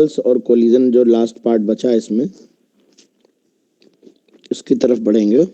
और कोलिजन जो last part बचा है इसमें, इसकी तरफ बढ़ेंगे।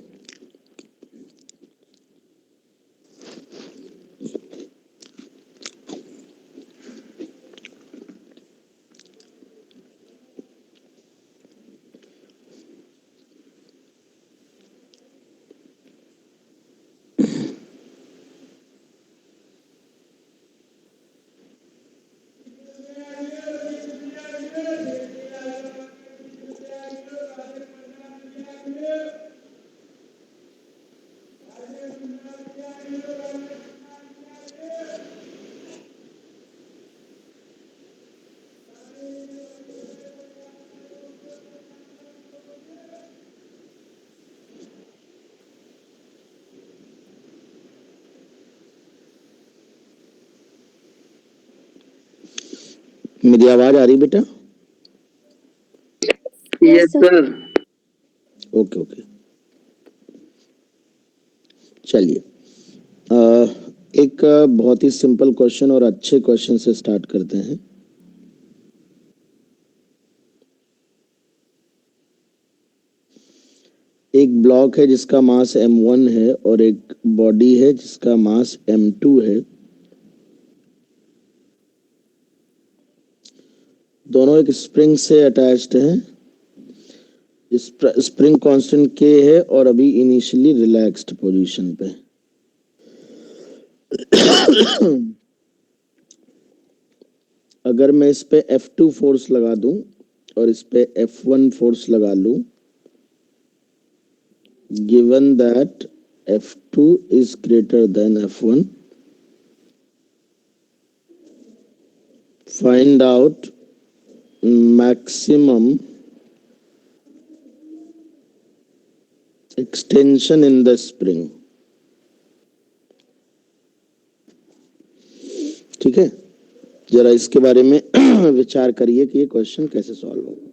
मेरी आवाज आ रही बेटा? Yes sir. ओके ओके, चलिए एक बहुत ही सिंपल क्वेश्चन और अच्छे क्वेश्चन से स्टार्ट करते हैं। एक ब्लॉक है जिसका मास m1 है और एक बॉडी है जिसका मास m2 है। दोनों एक स्प्रिंग से अटैच्ड हैं। स्प्रिंग कांस्टेंट k है और अभी इनिशियली रिलैक्स्ड पोजीशन पे। अगर मैं इस पे F2 फोर्स लगा दूं और इस पे F1 फोर्स लगा लूं, given that F2 is greater than F1, find out maximum extension in the spring। ठीक है, जरा इसके बारे में विचार करिए कि ये क्वेश्चन कैसे सॉल्व होगा।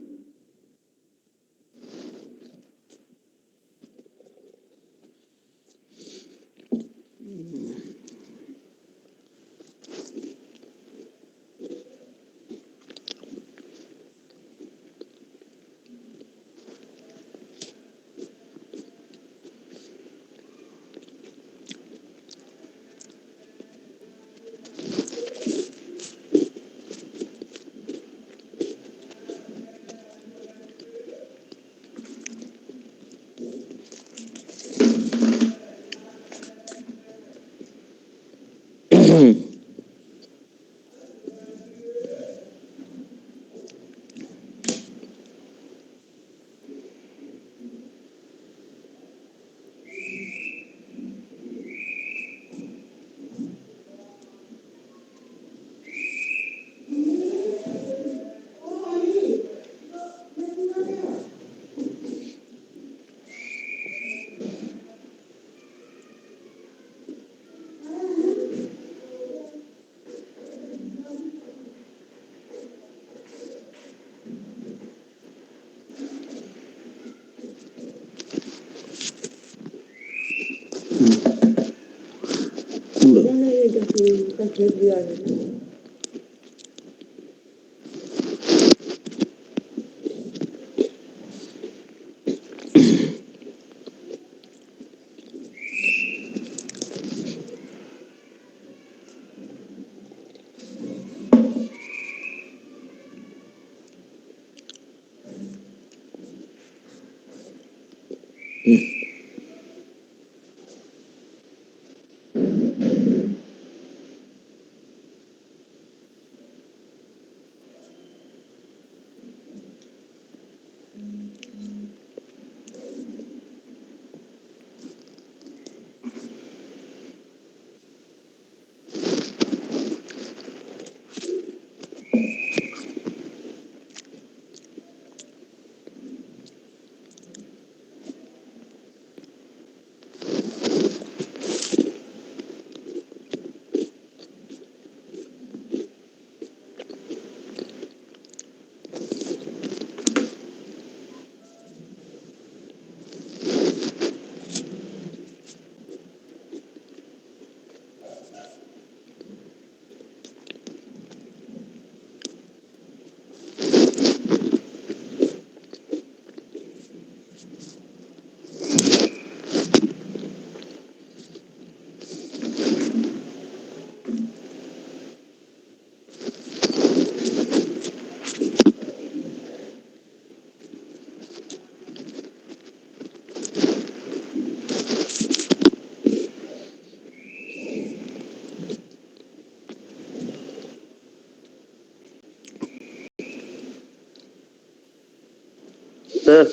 सर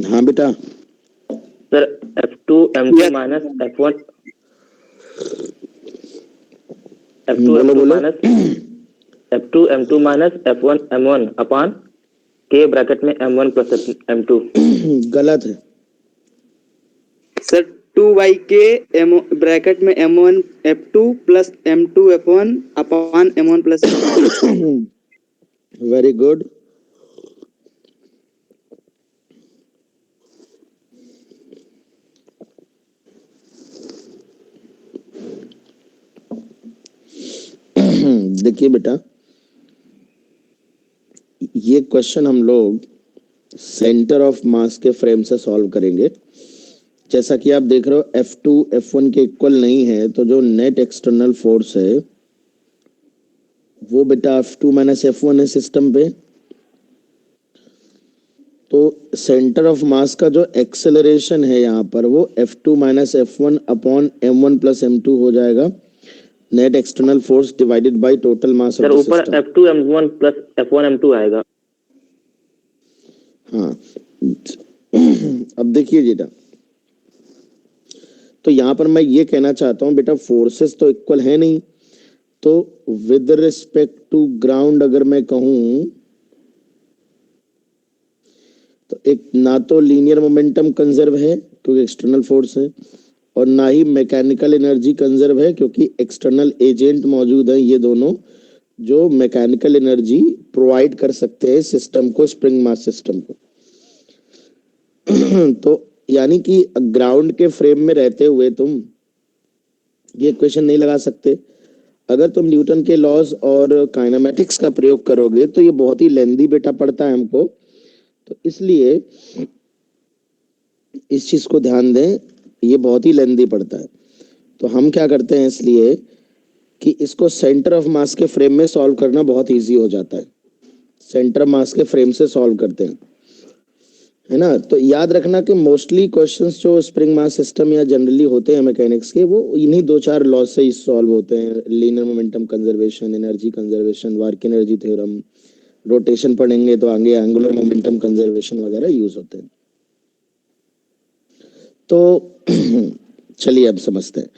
हाँ बेटा sir F2 M2 minus F1 F2 बोलो M2 बोलो minus F2 M2 minus F1 M1 अपान के ब्रैकेट में M1 प्लस M2। गलत है सर 2 के ब्रैकेट में M1 F2 plus M2 F1 अपान M1 plus M2। Very good. देखिए बेटा, ये क्वेश्चन हम लोग सेंटर ऑफ मास के फ्रेम से सॉल्व करेंगे। जैसा कि आप देख रहे हो F2 F1 के इक्वल नहीं है, तो जो नेट एक्सटर्नल फोर्स है वो बेटा F2 माइनस F1 है सिस्टम पे। तो सेंटर ऑफ मास का जो एक्सेलरेशन है यहाँ पर वो F2 minus F1 upon M1 plus M2 हो जाएगा। Net external force divided by total mass of sir the ऊपर system. F2 M1 plus F1 M2 आएगा। हाँ अब देखिए बेटा, तो यहाँ पर मैं ये कहना चाहता हूँ बेटा, फोर्सेस तो इक्वल है नहीं, तो विद रिस्पेक्ट टू ग्राउंड अगर मैं कहूँ तो एक ना तो लीनियर मोमेंटम कंजर्व है क्योंकि एक्सटर्नल फोर्स है, और ना ही मैकेनिकल एनर्जी कंजर्व है क्योंकि एक्सटर्नल एजेंट मौजूद हैं, ये दोनों जो मैकेनिकल एनर्जी प्रोवाइड कर सकते हैं सिस्टम को, स्प्रिंग मास सिस्टम को। तो यानी कि ग्राउंड के फ्रेम में रहते हुए तुम ये इक्वेशन नहीं लगा सकते। अगर तुम न्यूटन के लॉज और काइनेमेटिक्स का प्रयोग करोगे तो ये बहुत ही लेंदी बेटा पड़ता है हमको, तो इसलिए इस चीज को ध्यान दें, ये बहुत ही लेंदी पड़ता है। तो हम क्या करते हैं इसलिए कि इसको सेंटर ऑफ मास के फ्रेम में सॉल्व करना बहुत इजी हो जाता है। सेंटर मास के फ्रेम से सॉल्व करते हैं, है ना। तो याद रखना कि मोस्टली क्वेश्चंस जो स्प्रिंग मास सिस्टम या जनरली होते हैं मैकेनिक्स के, वो इन्हीं दो चार लॉ से ही सॉल्व होते हैं। Linear momentum conservation, energy conservation, work energy theorem, rotation पढ़ेंगे तो आगे एंगुलर मोमेंटम कंजर्वेशन वगैरह यूज होते हैं। तो चलिए अब समझते हैं।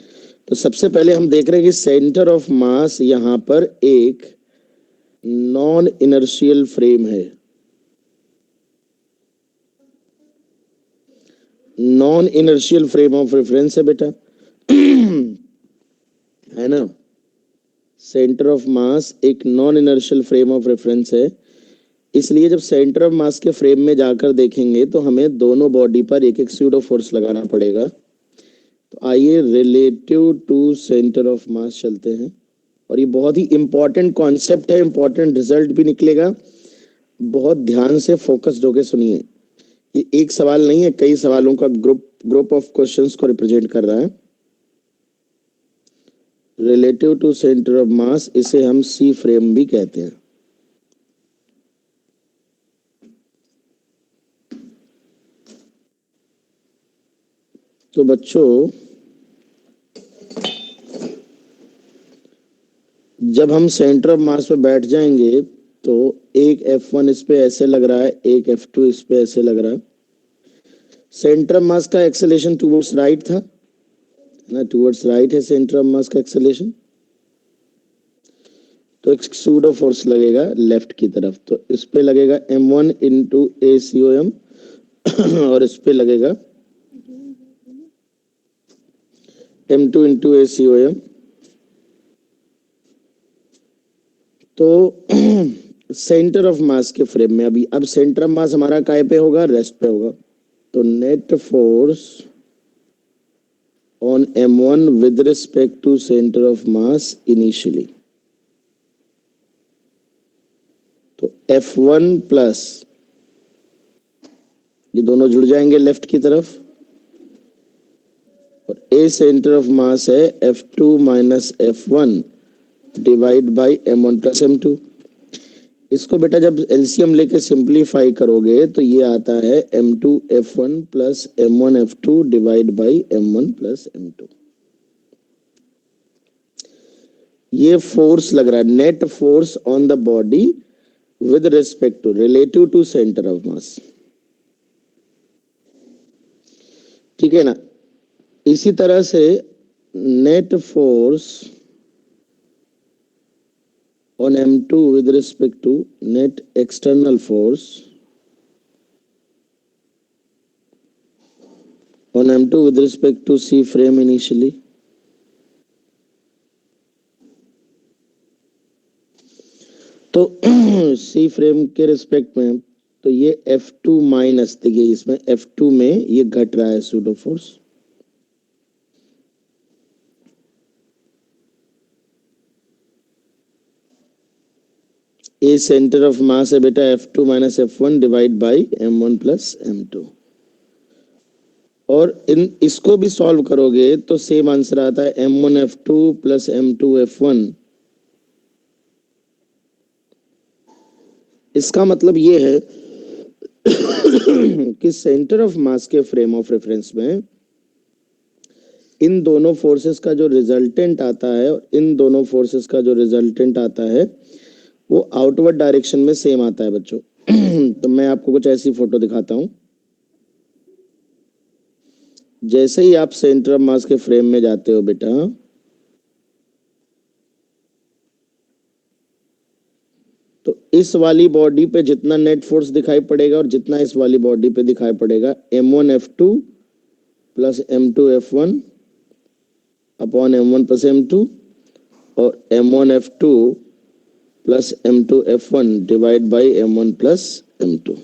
तो सबसे पहले हम देख रहे हैं कि सेंटर ऑफ मास यहाँ पर एक नॉन इनर्शियल फ्रेम है। Non inertial frame of reference है बेटा, है ना। सेंटर ऑफ मास एक non inertial frame of reference है, इसलिए जब सेंटर ऑफ मास के फ्रेम में जाकर देखेंगे तो हमें दोनों बॉडी पर एक एक स्यूडो फोर्स लगाना पड़ेगा। तो आइए relative to centre of mass चलते हैं, और ये बहुत ही इंपॉर्टेंट कॉन्सेप्ट है, इंपॉर्टेंट रिजल्ट भी निकलेगा। बहुत ध्यान से फोकस्ड होकर सुनिए, ये एक सवाल नहीं है, कई सवालों का ग्रुप ऑफ क्वेश्चंस को रिप्रेजेंट कर रहा है। Relative to centre of mass, इसे हम सी फ्रेम भी कहते हैं। तो बच्चों, जब हम सेंटर ऑफ मास पे बैठ जाएंगे तो एक F1 इस पे ऐसे लग रहा है, एक F2 इस पे ऐसे लग रहा है। सेंटर ऑफ मास का एक्सेलेरेशन टुवर्ड्स राइट था ना, टुवर्ड्स राइट है सेंटर ऑफ मास का एक्सेलेरेशन। तो एक सूडो फोर्स लगेगा लेफ्ट की तरफ, तो इस पे लगेगा M1 इंटू ACOM और इस पे लगेगा M2 इंटू ACOM। तो सेंटर ऑफ मास के फ्रेम में अभी, अब सेंटर ऑफ मास हमारा काय पे होगा, रेस्ट पे होगा। तो net force on M1 with respect to centre of mass initially, तो F1 प्लस, ये दोनों जुड़ जाएंगे लेफ्ट की तरफ, और ए सेंटर ऑफ मास है F2 minus F1 divide by M1 plus M2। इसको बेटा जब एलसीएम लेके सिंप्लीफाई करोगे तो ये आता है M2 F1 plus M1 F2 divide by M1 plus M2। ये फोर्स लग रहा है, net force on the body with respect to, relative to centre of mass. ठीक है ना। इसी तरह से net force on M2 with respect to net external force on M2 with respect to C frame initially. तो C frame के respect में तो ये F2 माइनस, देखिए इसमें F2 में ये घट रहा है pseudo force, A centre of मास है बेटा F2 minus F1 divide by M1 plus M2। और इसको भी सॉल्व करोगे तो सेम आंसर आता है M1 F2 plus M2 F1। इसका मतलब ये है कि सेंटर ऑफ मास के फ्रेम ऑफ रेफरेंस में इन दोनों फोर्सेस का जो रिजल्टेंट आता है और इन दोनों फोर्सेस का जो रिजल्टेंट आता है वो आउटवर्ड डायरेक्शन में सेम आता है बच्चों। तो मैं आपको कुछ ऐसी फोटो दिखाता हूं। जैसे ही आप सेंटर ऑफ मास के फ्रेम में जाते हो बेटा, तो इस वाली बॉडी पे जितना नेट फोर्स दिखाई पड़ेगा और जितना इस वाली बॉडी पे दिखाई पड़ेगा M1 F2 plus M2 F1 upon M1 plus M2 और M1 F2 plus M2 F1 divide by M1 plus M2।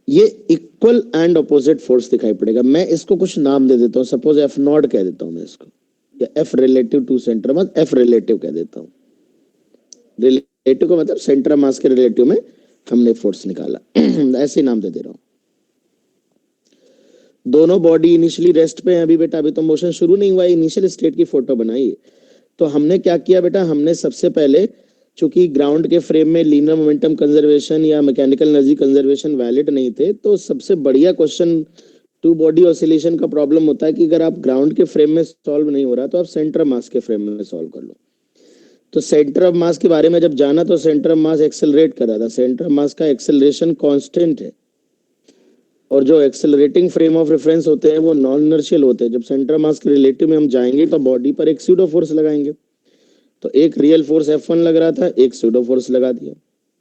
ये इक्वल एंड अपोजिट फोर्स दिखाई पड़ेगा। मैं इसको कुछ नाम दे देता हूँ, सपोज F नॉट कह देता हूँ मैं इसको, या F relative to centre mass, F relative कह देता हूँ। रिलेटिव का मतलब सेंटर मास के रिलेटिव में हमने फोर्स निकाला, ऐसे नाम दे रहा हूँ। दोनों बॉडी इनिशियली रेस्ट पे है अभी बेटा, अभी तो मोशन शुरू नहीं हुआ, इनिशियल स्टेट की फोटो बनाई। तो हमने क्या किया बेटा, हमने सबसे पहले चूंकि ग्राउंड के फ्रेम में लीनियर मोमेंटम कंजर्वेशन या मैकेनिकल एनर्जी कंजर्वेशन वैलिड नहीं थे, तो सबसे बढ़िया क्वेश्चन टू बॉडी ऑसिलेशन का प्रॉब्लम होता है कि अगर आप ग्राउंड के फ्रेम में सॉल्व नहीं हो रहा तो आप सेंटर मास के फ्रेम में सॉल्व कर लो। तो सेंटर ऑफ मास के बारे में जब जाना तो सेंटर ऑफ मास एक्सेलरेट कर रहा था, सेंटर ऑफ मास का एक्सेलरेशन कांस्टेंट है और जो एक्सेलरेटिंग फ्रेम ऑफ रेफरेंस होते हैं वो नॉन इनर्शियल होते हैं। जब सेंटर ऑफ मास के रिलेटिव में हम जाएंगे तो बॉडी पर एक सूडो फोर्स लगाएंगे। तो एक रियल फोर्स F1 लग रहा था, एक सूडो फोर्स लगा दिया।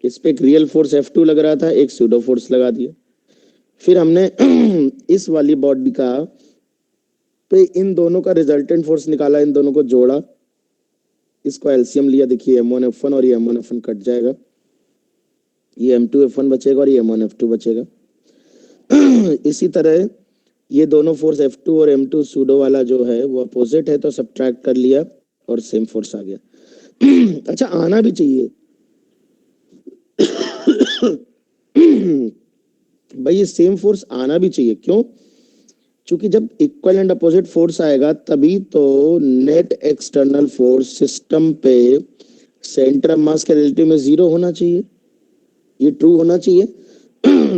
इस पे एक रियल फोर्स F2 लग रहा था, एक सूडो फोर्स लगा दिया। फिर हमने इस वाली बॉडी का पे इन दोनों का रिजल्टेंट फोर्स निकाला, इन दोनों को जोड़ा, इसको एलसीएम लिया। देखिए M1 F1 और ये M1 F1 कट जाएगा, ये M2 F1 बचेगा और ये M1 F2 बचेगा। इसी तरह ये दोनों फोर्स F2 और M2 सूडो वाला जो है वो अपोजिट है, तो सब्ट्रैक्ट कर लिया और सेम फोर्स आ गया। अच्छा, आना भी चाहिए भाई, ये सेम फोर्स आना भी चाहिए। क्यों? क्योंकि जब इक्वल एंड अपोजिट फोर्स आएगा तभी तो नेट एक्सटर्नल फोर्स सिस्टम पे सेंटर ऑफ मास के रिलेटिव में 0 होना चाहिए, ये ट्रू होना चाहिए।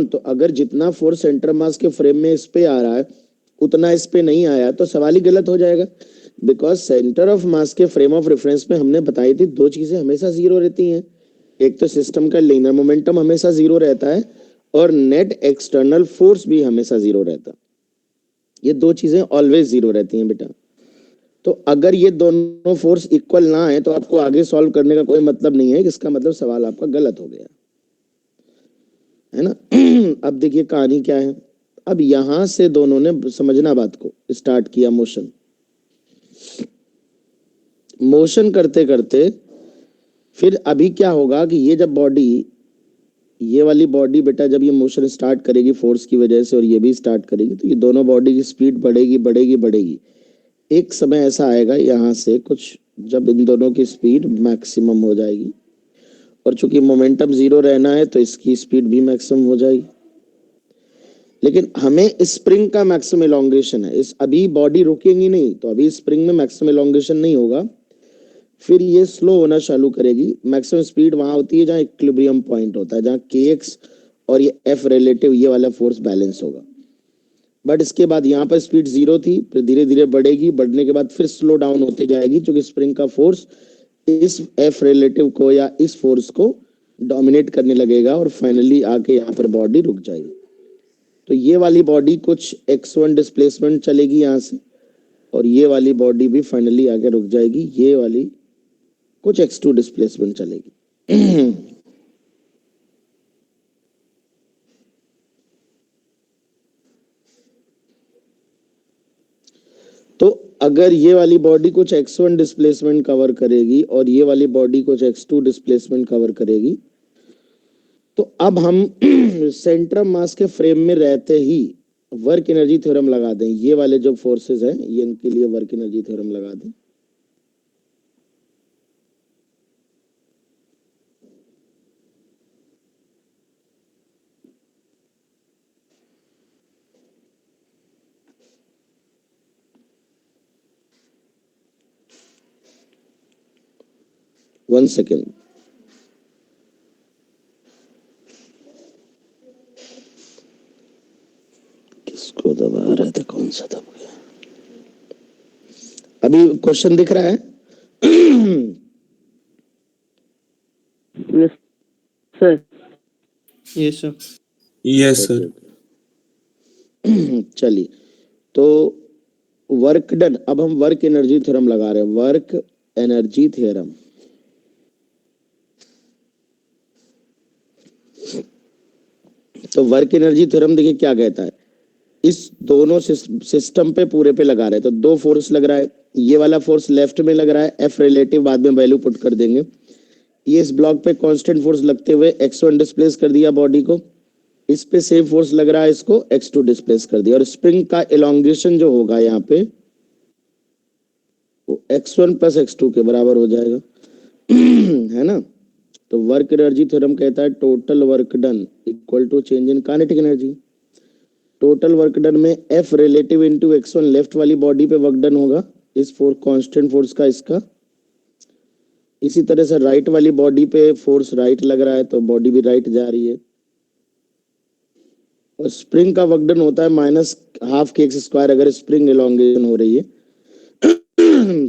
तो अगर जितना फोर्स सेंटर ऑफ मास के फ्रेम में इस पे आ रहा है उतना इस पे नहीं आया तो सवाल ही गलत हो जाएगा। बिकॉज सेंटर ऑफ मास के फ्रेम ऑफ रेफरेंस में हमने बताई थी दो चीजें हमेशा 0 रहती हैं, एक तो सिस्टम का लीनियर मोमेंटम हमेशा 0 रहता है और नेट एक्सटर्नल फोर्स भी हमेशा 0 रहता है। ये दो चीजें ऑलवेज 0 रहती हैं बेटा। तो अगर ये दोनों फोर्स इक्वल ना है तो आपको आगे सॉल्व करने का कोई मतलब नहीं है, इसका मतलब सवाल आपका गलत हो गया है ना। अब देखिए कहानी क्या है। अब यहां से दोनों ने समझना बात को स्टार्ट किया मोशन करते करते फिर अभी क्या होगा कि ये जब बॉडी, ये वाली बॉडी बेटा जब ये मोशन स्टार्ट करेगी फोर्स की वजह से और ये भी स्टार्ट करेगी तो ये दोनों बॉडी की स्पीड बढ़ेगी बढ़ेगी बढ़ेगी। एक समय ऐसा आएगा यहां से कुछ जब इन दोनों की स्पीड मैक्सिमम हो जाएगी और चूंकि मोमेंटम 0 रहना है तो इसकी स्पीड भी मैक्सिमम हो जाएगी। लेकिन हमें स्प्रिंग का मैक्सिमम एलोंगेशन है, इस अभी बॉडी रुकेगी नहीं तो अभी स्प्रिंग में मैक्सिमम एलोंगेशन नहीं होगा, फिर ये स्लो होना चालू करेगी। मैक्सिमम स्पीड वहां होती है जहां इक्विलिब्रियम पॉइंट होता है, जहां kx और ये f रिलेटिव ये वाला फोर्स बैलेंस होगा। बट इसके बाद यहाँ पर स्पीड 0 थी, फिर धीरे धीरे बढ़ेगी, बढ़ने के बाद फिर स्लो डाउन होती जाएगी क्योंकि स्प्रिंग का फोर्स इस f रिलेटिव को या इस फोर्स को डोमिनेट करने लगेगा और फाइनली आके यहाँ पर बॉडी रुक जाएगी। तो ये वाली बॉडी कुछ x1 डिस्प्लेसमेंट चलेगी यहाँ से, और ये वाली बॉडी भी फाइनली आगे रुक जाएगी, ये वाली कुछ x2 डिस्प्लेसमेंट चलेगी। तो अगर ये वाली बॉडी कुछ x1 डिस्प्लेसमेंट कवर करेगी और ये वाली बॉडी कुछ x2 डिस्प्लेसमेंट कवर करेगी, तो अब हम सेंटर ऑफ मास के फ्रेम में रहते ही वर्क एनर्जी थ्योरम लगा दें। ये वाले जो फोर्सेस हैं, ये इनके लिए वर्क एनर्जी थ्योरम लगा दें। वन सेकेंड, किसको दबा रहा था, कौन सा दब गया? अभी क्वेश्चन दिख रहा है? Yes sir. Yes sir. Yes sir. चलिए, तो वर्क डन। अब हम वर्क एनर्जी थ्योरम लगा रहे हैं, वर्क एनर्जी थ्योरम। तो वर्क एनर्जी थ्योरम देखिए क्या कहता है, इस दोनों सिस्टम पे पूरे पे लगा रहे हैं। तो दो फोर्स लग रहा है, ये वाला फोर्स लेफ्ट में लग रहा है, एफ रिलेटिव बाद में वैल्यू पुट कर देंगे। ये इस ब्लॉक पे कांस्टेंट फोर्स लगते हुए x1 डिस्प्लेस कर दिया बॉडी को, इस पे सेम फोर्स लग रहा है, इसको x2 डिस्प्लेस कर दिया। और स्प्रिंग का एलोंगेशन जो होगा यहाँ पे वो x1 प्लस x2 के बराबर हो जाएगा, है ना। तो वर्क एनर्जी थ्योरम कहता है total work done equal to change in kinetic energy. Total work done में F relative into x1 left वाली बॉडी पे वर्क डन होगा, इस कांस्टेंट फोर्स का इसका। इसी तरह से राइट वाली बॉडी पे फोर्स राइट लग रहा है, तो बॉडी भी राइट जा रही है। और स्प्रिंग का वर्क डन होता है माइनस हाफ के एक्स स्क्वायर, अगर स्प्रिंग एलोंगेशन हो रही है।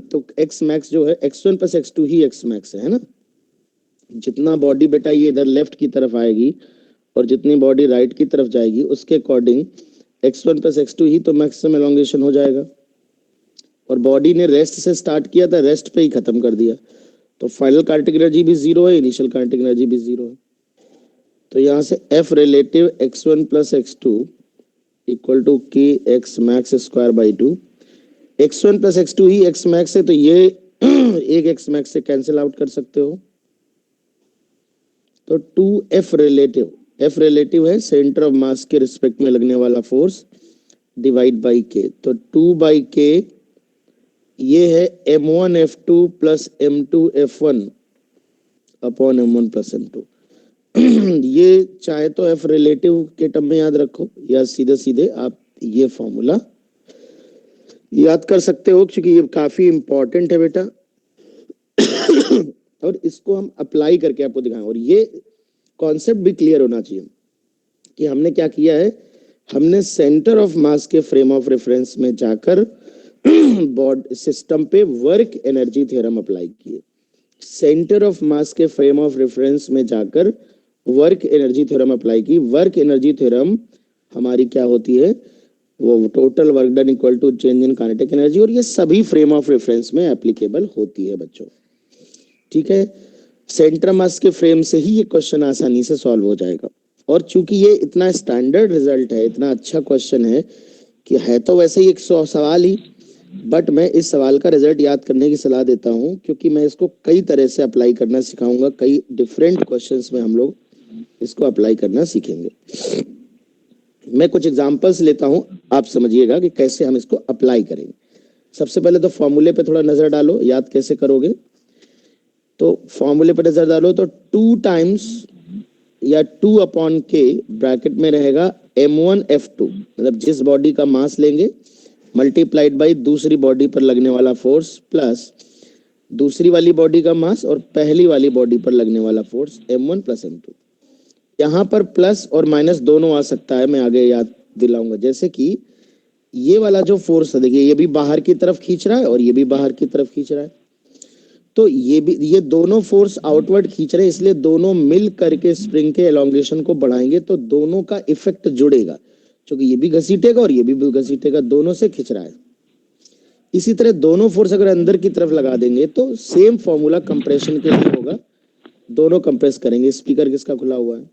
तो एक्स मैक्स जो है x1 प्लस x2 ही एक्स मैक्स है ना। जितना बॉडी बेटा ये इधर लेफ्ट की तरफ आएगी और जितनी बॉडी राइट की तरफ जाएगी, उसके अकॉर्डिंग x1 प्लस x2 ही तो मैक्सिमम एलोंगेशन हो जाएगा। और बॉडी ने रेस्ट से स्टार्ट किया था, रेस्ट पे ही खत्म कर दिया, तो फाइनल काइनेटिक एनर्जी भी जीरो है, इनिशियल काइनेटिक एनर्जी भी जीरो है। तो यहाँ से F relative x1 plus x2 equal to k x max square by 2। x1 plus x2 ही x मैक्स है, तो ये एक x मैक्स से कैंसिल आउट कर सकते हो। तो 2F रिलेटिव, F रिलेटिव है सेंटर ऑफ मास के रिस्पेक्ट में लगने वाला फोर्स, डिवाइड बाई k। तो 2 बाई k ये है m1 f2 plus m2 f1 upon m1 plus m2। ये चाहे तो F रिलेटिव के टर्म में याद रखो, या सीधे सीधे आप ये फॉर्मूला याद कर सकते हो, क्योंकि ये काफी इंपॉर्टेंट है बेटा। और इसको हम अप्लाई करके आपको दिखाएं, और ये कॉन्सेप्ट भी क्लियर होना चाहिए कि हमने क्या किया है। हमने सेंटर ऑफ मास के फ्रेम ऑफ रेफरेंस में जाकर बॉडी सिस्टम पे वर्क एनर्जी थ्योरम अप्लाई किए। सेंटर ऑफ मास के फ्रेम ऑफ रेफरेंस में जाकर वर्क एनर्जी थ्योरम अप्लाई की। वर्क एनर्जी थ्योरम हमारी क्या होती है, वो total work done equal to change in kinetic energy, और ये सभी फ्रेम ऑफ रेफरेंस में एप्लीकेबल होती है बच्चों, ठीक है। सेंटर मास के फ्रेम से ही ये क्वेश्चन आसानी से सॉल्व हो जाएगा। और चूंकि ये इतना स्टैंडर्ड रिजल्ट है, इतना अच्छा क्वेश्चन है कि है तो वैसे ही 100 सवाल ही, बट मैं इस सवाल का रिजल्ट याद करने की सलाह देता हूं, क्योंकि मैं इसको कई तरह से अप्लाई करना सिखाऊंगा। कई डिफरेंट क्वेश्चंस में हम लोग इसको अप्लाई करना सीखेंगे। मैं कुछ एग्जांपल्स लेता हूं, आप समझिएगा कि कैसे हम इसको अप्लाई करेंगे। सबसे पहले तो फॉर्मूले पे थोड़ा नजर डालो, याद कैसे करोगे। तो फॉर्मूले पे नजर डालो तो 2 टाइम्स या 2 अपॉन k ब्रैकेट में रहेगा m1 f2, मतलब जिस बॉडी का मास लेंगे मल्टीप्लाइड बाई दूसरी बॉडी पर लगने वाला फोर्स, प्लस दूसरी वाली बॉडी का मास और पहली वाली बॉडी पर लगने वाला फोर्स m1 प्लस m2। यहाँ पर प्लस और माइनस दोनों आ सकता है, मैं आगे याद दिलाऊंगा। जैसे कि ये वाला जो फोर्स है, देखिए ये भी बाहर की तरफ खींच रहा है और ये भी बाहर की तरफ खींच रहा है, तो ये दोनों फोर्स आउटवर्ड खींच रहे हैं, इसलिए दोनों मिल करके स्प्रिंग के एलोंगेशन को बढ़ाएंगे, तो दोनों का इफेक्ट जुड़ेगा। क्योंकि ये भी घसीटेगा और ये भी घसीटेगा, दोनों से खिंच रहा है। इसी तरह दोनों फोर्स अगर अंदर की तरफ लगा देंगे तो सेम फॉर्मूला कंप्रेशन के लिए होगा, दोनों कंप्रेस करेंगे। स्पीकर किसका खुला हुआ है?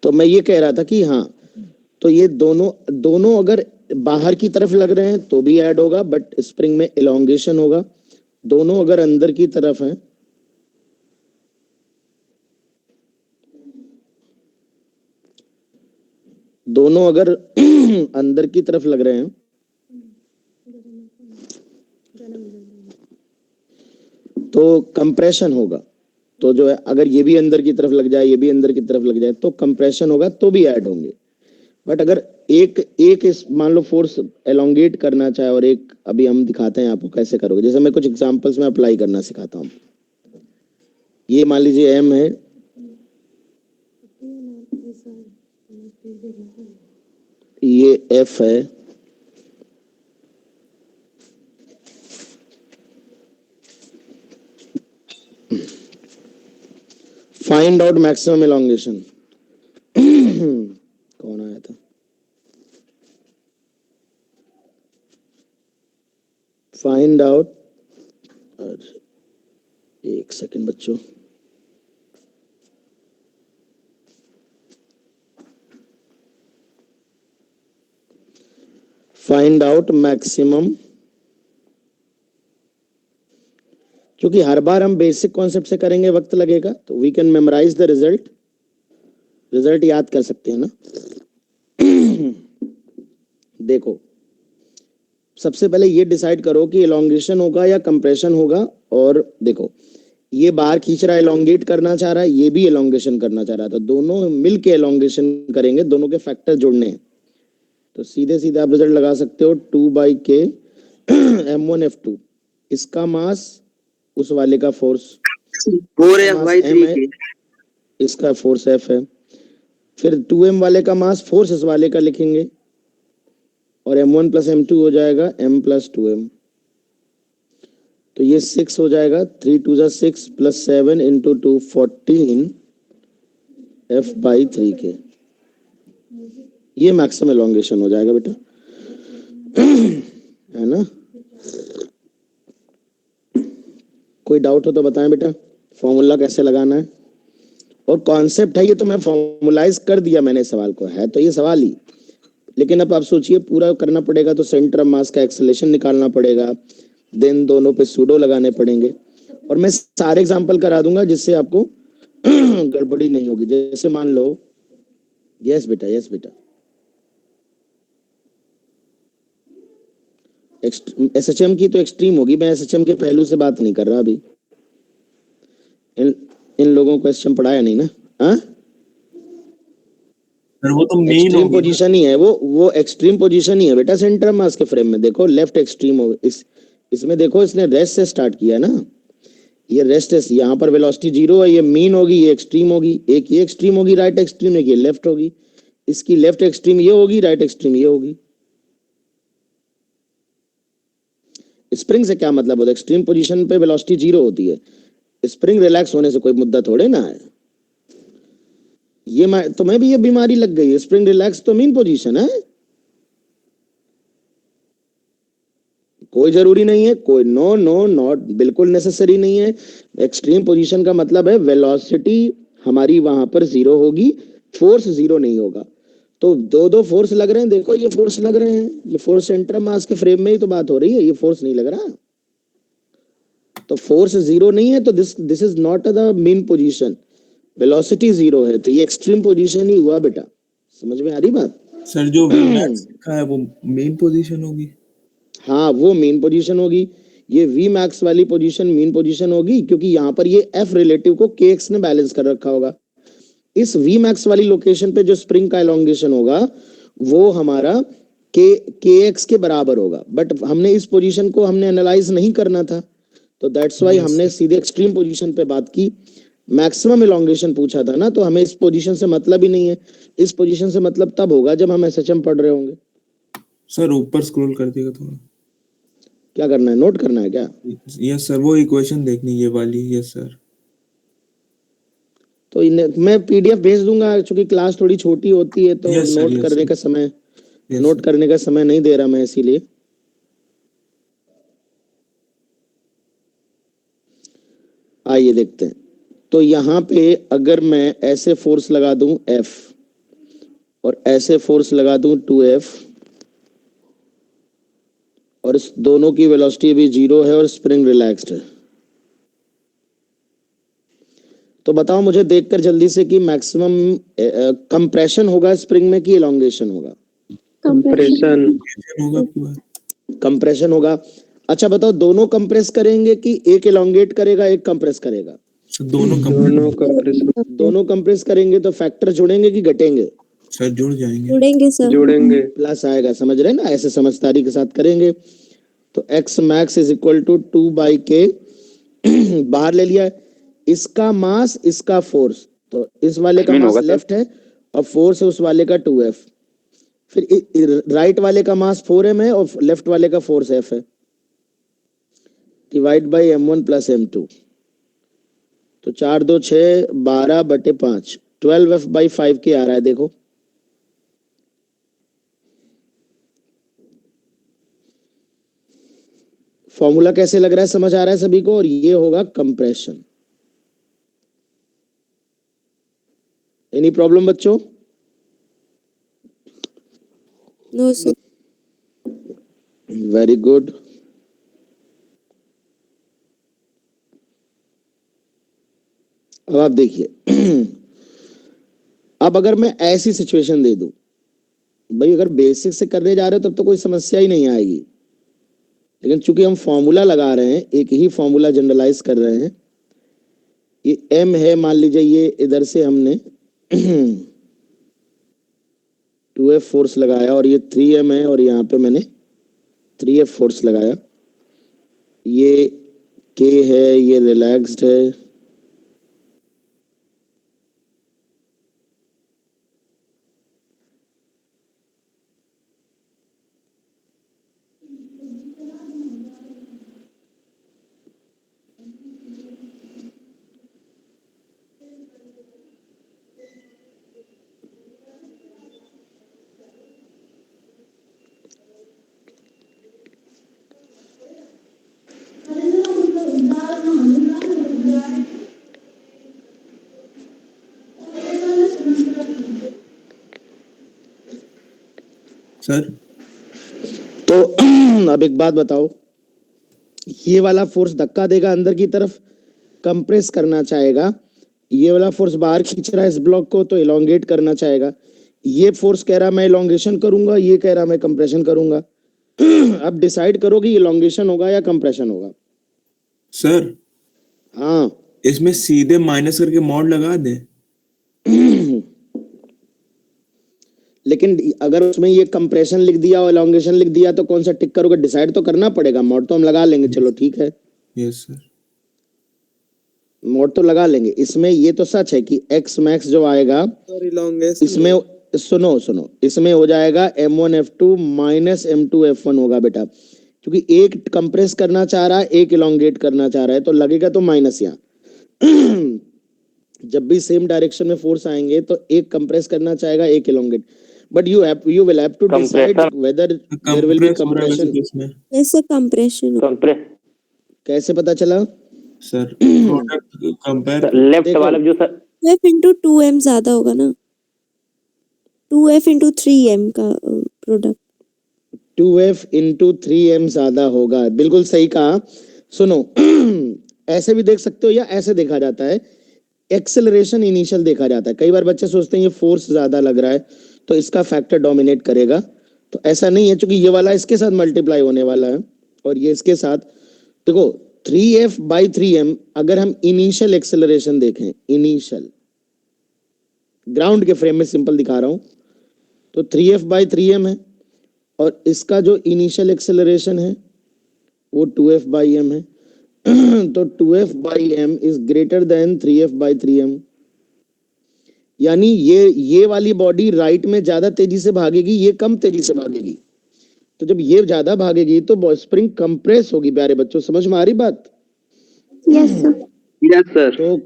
तो मैं ये कह रहा था कि हाँ, तो ये दोनों अगर बाहर की तरफ लग रहे हैं तो भी ऐड होगा, बट स्प्रिंग में इलोंगेशन होगा। दोनों अगर अंदर की तरफ हैं, दोनों अगर अंदर की तरफ लग रहे हैं तो कंप्रेशन होगा। तो जो है अगर ये भी अंदर की तरफ लग जाए, ये भी अंदर की तरफ लग जाए तो कंप्रेशन होगा, तो भी ऐड होंगे। बट अगर एक मान लो फोर्स एलोंगेट करना चाहे और एक, अभी हम दिखाते हैं आपको कैसे करोगे। जैसे मैं कुछ एग्जांपल्स में अप्लाई करना सिखाता हूँ। ये मान लीजिए एम है, ये एफ है, फाइंड आउट मैक्सिमम एलोंगेशन। कौन आया था? फाइंड आउट, एक सेकंड बच्चों, फाइंड आउट मैक्सिमम। क्योंकि हर बार हम बेसिक कॉन्सेप्ट से करेंगे, वक्त लगेगा, तो we can memorise the result याद कर सकते हैं ना। देखो, सबसे पहले ये डिसाइड करो कि एलोंगेशन होगा या कंप्रेशन होगा। और देखो, ये बार खींच रहा है, एलोंगेट करना चाह रहा है, ये भी एलोंगेशन करना चाह रहा है, तो दोनों मिलके एलोंगेशन करेंगे, दोनों के फैक्टर जुड़ने हैं। तो सीधे सीधे आप रिजल्ट लगा सकते हो, 2/k m1f2, इसका मास उस वाले का फोर्स 4f/3k, इसका फोर्स f है। फिर 2m वाले का मास फोर्स इस वाले का लिखेंगे, और m1 प्लस m2 हो जाएगा m प्लस 2m। तो ये 6 हो जाएगा, 3 2 6 प्लस 7 इंटू 2 14 f/3k। ये मैक्सिमम एलोंगेशन हो जाएगा बेटा, है ना। कोई डाउट हो तो बताएं बेटा, फॉर्मूला कैसे लगाना है। और कॉन्सेप्ट है ये, तो मैं फॉर्मुलाइज कर दिया मैंने सवाल को, है तो ये सवाल ही। लेकिन अब आप सोचिए, पूरा करना पड़ेगा तो सेंटर ऑफ मास का एक्सेलरेशन निकालना पड़ेगा, देन दोनों पे सूडो लगाने पड़ेंगे। और मैं सारे एग्जांपल करा दूंगा जिससे आपको गड़बड़ी नहीं होगी। जैसे मान लो, यस बेटा, यस बेटा, एसएचएम की तो एक्सट्रीम होगी, मैं एसएचएम के पहलू से बात नहीं कर रहा अभी। इन लोगों को एसएचएम पढ़ाया नहीं ना। हाँ, सर वो तो मेन एक्सट्रीम पोजीशन ही है, वो एक्सट्रीम पोजीशन ही है बेटा सेंटर मास के फ्रेम में। देखो लेफ्ट एक्सट्रीम हो, इसमें देखो इसने रेस्ट से स्टार्ट किया ना, ये रेस्ट है, यहाँ पर वेलोसिटी 0 है, ये मीन होगी, ये एक्सट्रीम होगी, एक ये एक्सट्रीम होगी राइट एक्सट्रीम, एक ये लेफ्ट होगी, इसकी लेफ्ट एक्सट्रीम ये होगी, राइट एक्सट्रीम ये होगी। स्प्रिंग से क्या मतलब होता है? एक्सट्रीम पोजीशन पे वेलोसिटी 0 होती है, स्प्रिंग रिलैक्स होने से कोई मुद्दा थोड़े ना है। ये तुम्हें भी ये बीमारी लग गई है, स्प्रिंग रिलैक्स तो मीन पोजीशन है, कोई जरूरी नहीं है, कोई नो नो नॉट, बिल्कुल नेसेसरी नहीं है। एक्सट्रीम पोजीशन का मतलब है वेलोसिटी हमारी वहां पर 0 होगी, फोर्स 0 नहीं होगा। तो दो फोर्स लग रहे हैं, देखो ये फोर्स लग रहे हैं, ये फोर्स सेंटर मास के फ्रेम में ही तो बात हो रही है, ये फोर्स नहीं लग रहा। तो फोर्स 0 नहीं है, तो this is not the mean position, velocity 0 है, तो ये एक्सट्रीम पोजीशन ही हुआ बेटा। समझ में आ रही बात? सर जो Vmax लिखा है वो मेन पोजीशन होगी। हाँ, वो मेन पोजीशन होगी, ये वी मैक्स वाली पोजीशन मेन पोजीशन होगी, क्योंकि यहाँ पर ये एफ रिलेटिव को के एक्स ने बैलेंस कर रखा होगा। इस वी मैक्स वाली लोकेशन पे जो स्प्रिंग का एलोंगेशन होगा वो हमारा के एक्स के बराबर होगा, बट हमने इस पोजीशन को हमने एनालाइज नहीं करना था, तो दैट्स वाई हमने सीधे एक्सट्रीम पोजीशन पे बात की। मैक्सिमम एलोंगेशन पूछा था ना, तो हमें इस पोजीशन से मतलब ही नहीं है। इस पोजीशन से मतलब तब होगा जब हम एसएचएम पढ़ रहे होंगे। सर ऊपर स्क्रॉल कर दिएगा थोड़ा। क्या करना है, नोट करना है क्या? यस सर, वो इक्वेशन देखनी ये वाली। Yes sir. तो मैं पीडीएफ भेज दूंगा, क्योंकि क्लास थोड़ी छोटी होती है तो Yes, sir, नोट yes, करने sir. का समय Yes, नोट sir. करने का समय नहीं दे रहा मैं, इसीलिए। आइए देखते हैं। तो यहाँ पे अगर मैं ऐसे फोर्स लगा दूं F और ऐसे फोर्स लगा दूं 2F, और इस दोनों की वेलोसिटी भी 0 है और स्प्रिंग रिलैक्स्ड है, तो बताओ मुझे देखकर जल्दी से कि मैक्सिमम कंप्रेशन होगा स्प्रिंग में कि इलोंगेशन होगा? कंप्रेशन। होगा आपकी बात। कंप्रेशन होगा। अच्छा बताओ, दोनों कंप्रेस करेंगे कि एक इलोंगेट करेगा एक कंप्रेस करेगा? सर दोनों दोनों कंप्रेशन। दोनों कंप्रेस करेंगे तो फैक्टर जुड़ेंगे कि घटेंगे? सर जुड़ जाएंगे। जुड़ेंगे सर। जोड़ेंगे। प्लस आएगा, समझ रहे हैं ना? ऐसे समझदारी के साथ करेंगे। तो x max is equal to 2/k बाहर ले लिया है, इसका मास इसका फोर्स, तो इस वाले का मास लेफ्ट है और फोर्स है उस वाले का 2F। फिर राइट वाले का मास 4m है और लेफ्ट वाले का फोर्स F है, divide by m1 plus m2। तो 4 2 6 12/5, 12F/5K आ रहा है। देखो फॉर्मूला कैसे लग रहा है, समझ आ रहा है सभी को? और ये होगा कंप्रेशन। एनी प्रॉब्लम बच्चों? No sir. Very good. अब आप देखिए अब अगर मैं ऐसी सिचुएशन दे दूं, भाई अगर बेसिक से करने जा रहे हो तब तो कोई समस्या ही नहीं आएगी, लेकिन चूंकि हम फॉर्मूला लगा रहे हैं, एक ही फॉर्मूला जनरलाइज कर रहे हैं। ये m है, मान लीजिए ये इधर से हमने 2F फोर्स लगाया और ये 3m है और यहाँ पे मैंने 3F फोर्स लगाया। ये K है, ये रिलैक्स्ड है, सर तो अब एक बात बताओ, ये वाला फोर्स धक्का देगा अंदर की तरफ, कंप्रेस करना चाहेगा। ये वाला फोर्स बाहर खींच रहा है इस ब्लॉक को, तो इलोंगेट करना चाहेगा। ये फोर्स कह रहा मैं इलोंगेशन करूंगा, ये कह रहा मैं कंप्रेशन करूंगा। अब डिसाइड करो कि इलोंगेशन होगा या कंप्रेशन होगा। सर हाँ इसमें सीधे माइनस करके मॉड लगा दे। लेकिन अगर उसमें ये कंप्रेशन लिख दिया और इलोंगेशन लिख दिया तो कौन सा टिक करोगे? डिसाइड तो करना पड़ेगा। मॉड तो हम लगा लेंगे, चलो ठीक है, यस सर। मोड तो लगा लेंगे। इसमें ये तो सच है कि x मैक्स जो आएगा इसमें, सुनो सुनो, इसमें हो जाएगा m1f2 माइनस m2f1 होगा बेटा, क्योंकि एक कंप्रेस करना चाह रहा है एक इलोंगेट करना चाह रहा है, तो लगेगा तो माइनस यहाँ। जब भी सेम डायरेक्शन में फोर्स आएंगे तो एक कंप्रेस करना चाहेगा एक elongate, but you will have to decide Compressor. whether there will be compress हो रहा है वैसे compression। तो इसमें। जैसे कंप्रेशन कंप्रेस कैसे पता चला? सर प्रोडक्ट कंपेयर लेफ्ट देखो। वाला जो सर 2F इंटू 2M ज्यादा होगा ना, 2F इंटू 3M का प्रोडक्ट। 2F इंटू 3M ज्यादा होगा, बिल्कुल सही कहा। सुनो, ऐसे भी देख सकते हो या ऐसे देखा जाता है, एक्सेलरेशन इनिशियल देखा जाता है। कई बार बच्चे सोचते हैं ये फोर्स ज्यादा लग रहा है तो इसका फैक्टर डोमिनेट करेगा, तो ऐसा नहीं है, क्योंकि ये वाला इसके साथ मल्टीप्लाई होने वाला है और ये इसके साथ। देखो 3F/3M, अगर हम इनिशियल एक्सेलरेशन देखें, इनिशियल ग्राउंड के फ्रेम में सिंपल दिखा रहा हूं, तो 3F/3M है और इसका जो इनिशियल एक्सेलरेशन है वो 2F/m है। तो 2F/m is greater than 3F/3M, यानी ये वाली बॉडी राइट में ज्यादा तेजी से भागेगी, ये कम तेजी से भागेगी। तो जब ये ज्यादा भागेगी तो स्प्रिंग कंप्रेस होगी। प्यारे बच्चों, समझ में आ रही बात? Yes sir. Yes sir. तो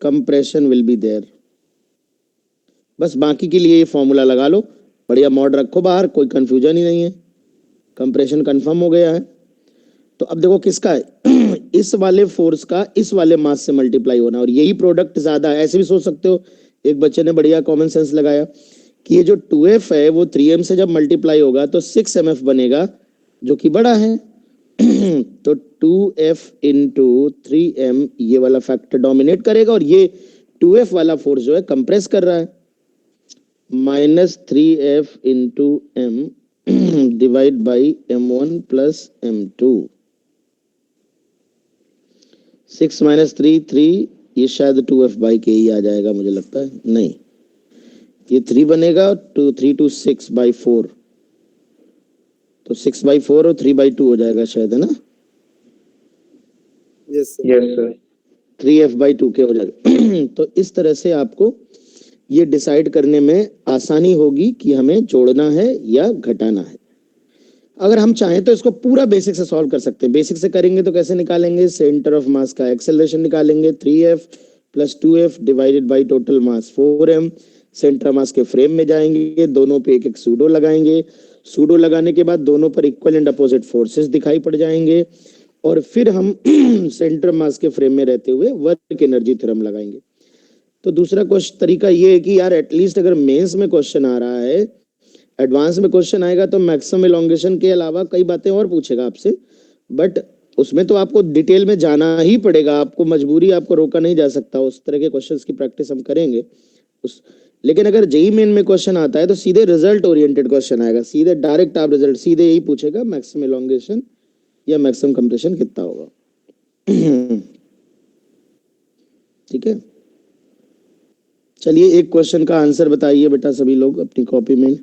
कंप्रेशन विल बी देयर। बस बाकी के लिए ये फॉर्मूला लगा लो, बढ़िया मॉड रखो बाहर, कोई कंफ्यूजन ही नहीं है, कंप्रेशन कंफर्म हो गया है। तो अब देखो किसका है इस वाले फोर्स का इस वाले मास से मल्टीप्लाई होना, और यही प्रोडक्ट ज्यादा है। ऐसे भी सोच सकते हो, एक बच्चे ने बढ़िया कॉमन सेंस लगाया कि ये जो 2f है वो 3m से जब मल्टीप्लाई होगा तो 6mf बनेगा, जो कि बड़ा है तो 2f इंटू 3m, ये वाला फैक्टर डोमिनेट करेगा, और ये 2f वाला फोर्स जो है कंप्रेस कर रहा है। -3f into m divide by m1 plus m2। 6 - 3 3, ये शायद 2f बाई के ही आ जाएगा, मुझे लगता है। नहीं, ये 3 बनेगा, 2 3 2 6 बाई 4, तो 6 बाई 4 और 3 बाई 2 हो जाएगा शायद, है ना? Yes sir. Yes sir. 3f by 2 के हो जाएगा तो इस तरह से आपको ये डिसाइड करने में आसानी होगी कि हमें जोड़ना है या घटाना है। अगर हम चाहें तो इसको पूरा बेसिक से सॉल्व कर सकते हैं। बेसिक से करेंगे तो कैसे निकालेंगे? सेंटर ऑफ मास का एक्सेलरेशन निकालेंगे, 3f plus 2f divided by total mass 4m। Centre mass के फ्रेम में जाएंगे, दोनों पे एक एक सूडो लगाएंगे। सूडो लगाने के बाद दोनों पर इक्वल एंड अपोजिट फोर्सेस दिखाई पड़ जाएंगे, और फिर हम सेंटर मास के फ्रेम में रहते हुए वर्क एनर्जी थ्योरम लगाएंगे। तो दूसरा क्वेश्चन तरीका ये है कि यार एटलीस्ट अगर मेंस में क्वेश्चन आ रहा है, एडवांस में क्वेश्चन आएगा तो मैक्सिमम एलोंगेशन के अलावा कई बातें और पूछेगा आपसे, बट उसमें तो आपको डिटेल में जाना ही पड़ेगा, आपको मजबूरी, आपको रोका नहीं जा सकता। उस तरह के क्वेश्चंस की प्रैक्टिस हम करेंगे लेकिन अगर जेई मेन में क्वेश्चन आता है तो सीधे रिजल्ट ओरिएंटेड क्वेश्चन आएगा, सीधे डायरेक्ट आप रिजल्ट सीधे यही पूछेगा, मैक्सिमम एलोंगेशन या मैक्सिमम कंप्रेशन कितना होगा ठीक है। चलिए एक क्वेश्चन का आंसर बताइए बेटा सभी लोग अपनी कॉपी में।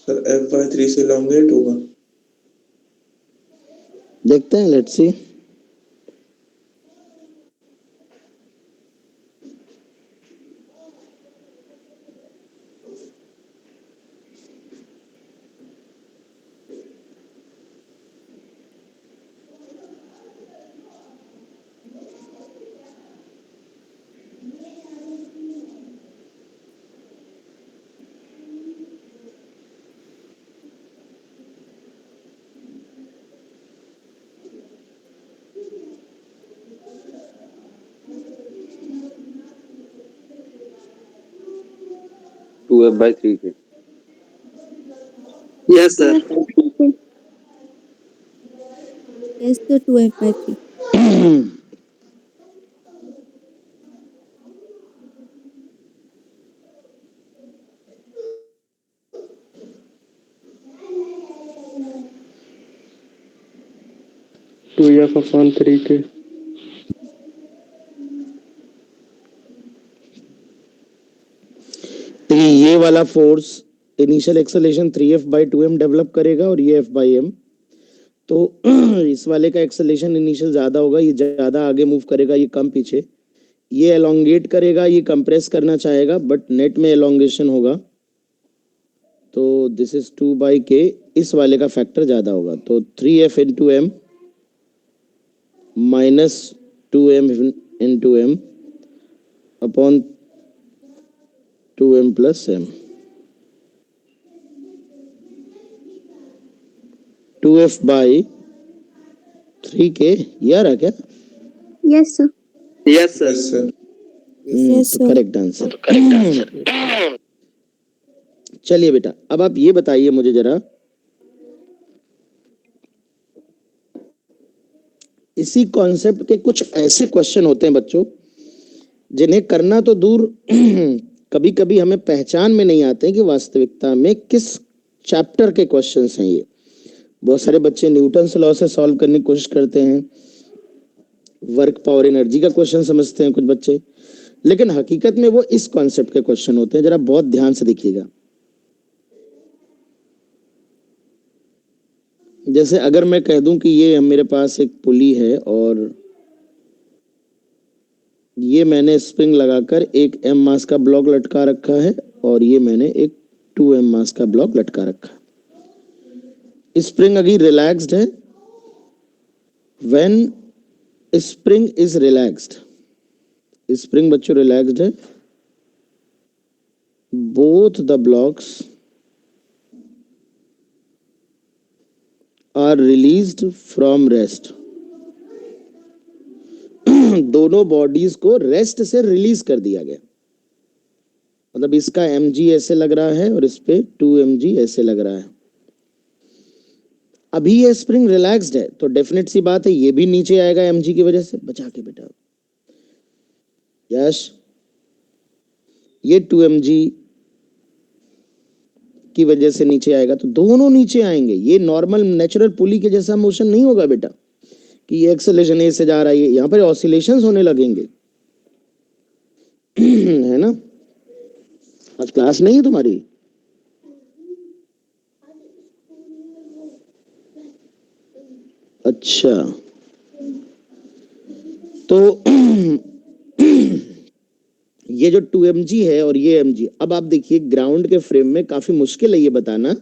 सर f/3 से लॉन्गेट होगा। देखते हैं, let's see. Two F by three K. Yes sir. Yes sir, 2f/3। Two F upon 3 K. देखिए ये वाला force initial acceleration 3f/2m develop करेगा, और ये f/m, तो इस वाले का एक्सेलरेशन इनिशियल ज्यादा होगा, ये ज्यादा आगे मूव करेगा, ये कम पीछे। ये एलोंगेट करेगा, ये कंप्रेस करना चाहेगा, बट नेट में एलोंगेशन होगा, तो दिस इज 2/k। इस वाले का फैक्टर ज्यादा होगा, तो 3f into m minus 2m into m upon 2m plus m। 2f/3k, ये आ रहा क्या? Yes sir. Yes sir. Yes sir. Yes, तो sir. Correct answer. चलिए बेटा, अब आप ये बताइए मुझे जरा, इसी कॉन्सेप्ट के कुछ ऐसे क्वेश्चन होते हैं बच्चों जिन्हें करना तो दूर कभी कभी हमें पहचान में नहीं आते कि वास्तविकता में किस चैप्टर के क्वेश्चंस हैं ये। बहुत सारे बच्चे न्यूटन्स लॉ से सॉल्व करने की कोशिश करते हैं, वर्क पावर एनर्जी का क्वेश्चन समझते हैं कुछ बच्चे, लेकिन हकीकत में वो इस कॉन्सेप्ट के क्वेश्चन होते हैं। जरा बहुत ध्यान से देखिएगा। जैसे अगर मैं कह दूं कि ये मेरे पास एक पुली है और ये मैंने स्प्रिंग लगाकर एक m मास का ब्लॉक लटका रखा है और ये मैंने एक 2m मास का ब्लॉक लटका रखा है। स्प्रिंग अभी रिलैक्स्ड है। When spring is relaxed, spring बच्चों रिलैक्स्ड है, both the blocks are released from rest. दोनों बॉडीज को रेस्ट से रिलीज कर दिया गया। मतलब इसका mg ऐसे लग रहा है और इस पे 2mg ऐसे लग रहा है। अभी ये स्प्रिंग रिलैक्स्ड है तो डेफिनेट सी बात है ये भी नीचे आएगा mg की वजह से। बचा के बेटा, यश, ये 2mg की वजह से नीचे आएगा तो दोनों नीचे आएंगे। ये नॉर्मल नेचुरल पुली के जैसा मोशन नहीं होगा बेटा कि ये एक्सेलेरेशन ए से जा रहा है, यहाँ पर ऑसिलेशंस होने लगेंगे। है ना? आज क्लास नहीं है तुम्हारी? अच्छा, तो ये जो 2mg है और ये mg, अब आप देखिए ग्राउंड के फ्रेम में काफी मुश्किल है ये बताना